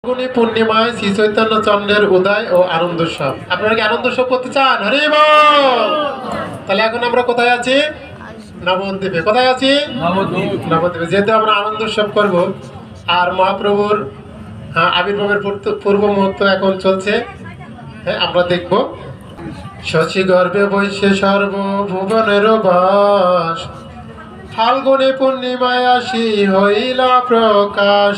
ফাল্গুনী পূর্ণিমায় শ্রী চৈতন্য চন্দ্রের উদয় ও আনন্দ উৎসব। আপনারা কি আনন্দ উৎসব করতে চান? হরি বল। তাহলে এখন আমরা কোথায় আছি? নবদ্বীপে। কোথায় আছি? নবদ্বীপে। যেহেতু আমরা আনন্দ উৎসব করব, আর মহাপ্রভুর আবির্ভাবের পূর্ব মুহূর্ত এখন চলছে, হ্যাঁ আমরা দেখব। শশী গর্ভে বৈশে সর্বভুবনের বাস, ফাল্গুনী পূর্ণিমায় আসি হইলা প্রকাশ।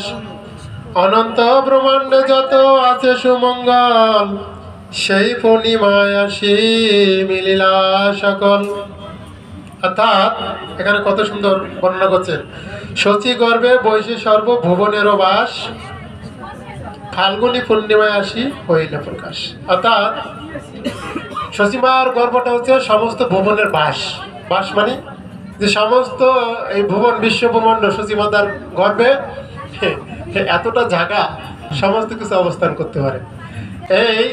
অনন্ত ব্রহ্মাণ্ডে যত আছে সুমঙ্গল, সেই পূর্ণিমায় আসি মিলিলা সকল। অর্থাৎ এখানে কত সুন্দর বর্ণনা করছেন। শচী গর্ভে বৈশে সর্বভুবনের বাস, ফাল্গুনী পূর্ণিমায় আসি হইল প্রকাশ। অর্থাৎ শচীমার গর্ভটা হচ্ছে সমস্ত ভুবনের বাস। বাস মানে যে সমস্ত এই ভুবন বিশ্ব ব্রহ্মাণ্ড শচীমাতার গর্ভে এতটা জায়গা সমস্ত কিছু অবস্থান করতে পারে। এই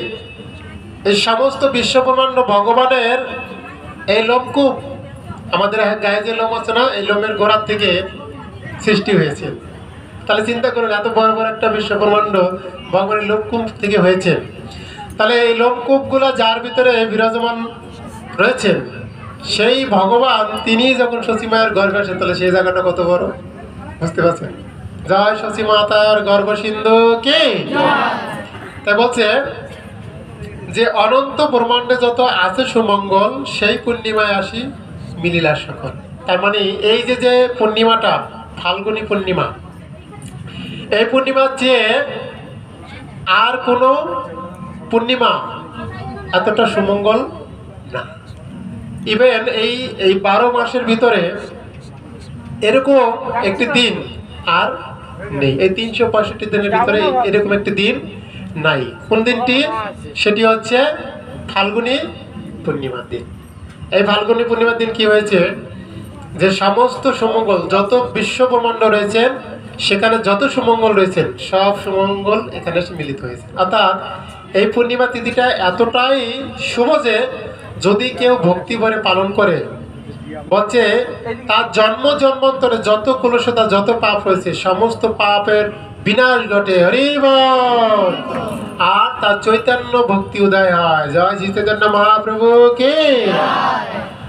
এই সমস্ত বিশ্ব ব্রহ্মাণ্ড ভগবানের এই লোমকূপ, আমাদের গায়ে যে লোম আছে না, এই লোমের গোড়ার থেকে সৃষ্টি হয়েছে। তাহলে চিন্তা করুন, এত বড় বড় একটা বিশ্ব ব্রহ্মাণ্ড ভগবানের লোমকূপ থেকে হয়েছে। তাহলে এই লোমকূপগুলো যার ভিতরে বিরাজমান রয়েছেন, সেই ভগবান তিনি যখন শচী মায়ের গর্ভে আসেন, তাহলে সেই জায়গাটা কত বড়, বুঝতে পারছেন? জয় শচী মাতার গর্ভ সিন্ধু কি। তাই বলছে যে অনন্ত ব্রহ্মাণ্ডে যত আছে সুমঙ্গল, সেই পূর্ণিমায় আসি মিলিলা সকল। তার মানে এই যে যে পূর্ণিমাটা ফাল্গুনী পূর্ণিমা, এই পূর্ণিমার চেয়ে আর কোনো পূর্ণিমা এতটা সুমঙ্গল না। ইভেন এই 12 মাসের ভিতরে এরকম একটি দিন আর নেই। এই 365 দিনের ভিতরে এরকম একটি দিন নাই। কোন দিনটি? সেটি হচ্ছে ফাল্গুনী পূর্ণিমার দিন। এই ফাল্গুনী পূর্ণিমার দিন কি হয়েছে, যে সমস্ত সুমঙ্গল যত বিশ্ব ব্রহ্মাণ্ড রয়েছেন, সেখানে যত সুমঙ্গল রয়েছেন সব সুমঙ্গল এখানে এসে মিলিত হয়েছে। অর্থাৎ এই পূর্ণিমা তিথিটা এতটাই শুভ যে যদি কেউ ভক্তি ভরে পালন করে, বলছে তার জন্ম জন্মান্তরে যত কলুষতা যত পাপ রয়েছে সমস্ত পাপের বিনাশ ঘটে। হরি বল। আর তার চৈতন্য ভক্তি উদয় হয়। জয় শ্রী চৈতন্য মহাপ্রভু কে।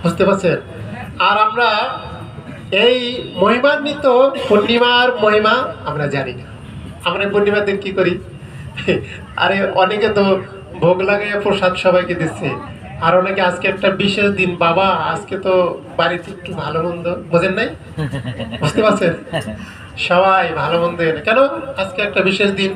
বুঝতে পারছেন? আর আমরা এই মহিমান্বিত পূর্ণিমার মহিমা আমরা জানি না। আমরা পূর্ণিমার দিন কি করি? আরে অনেকে তো ভোগ লাগাইয়া প্রসাদ সবাইকে দিচ্ছে, আর অনেকে আজকে একটা বিশেষ দিন, বাবা আজকে তো বাড়িতে একটু ভালো মন্দ, বোঝেন নাই? বুঝতে পারছেন? সবাই ভালো মন্দ এনে কেন আজকে একটা বিশেষ দিন।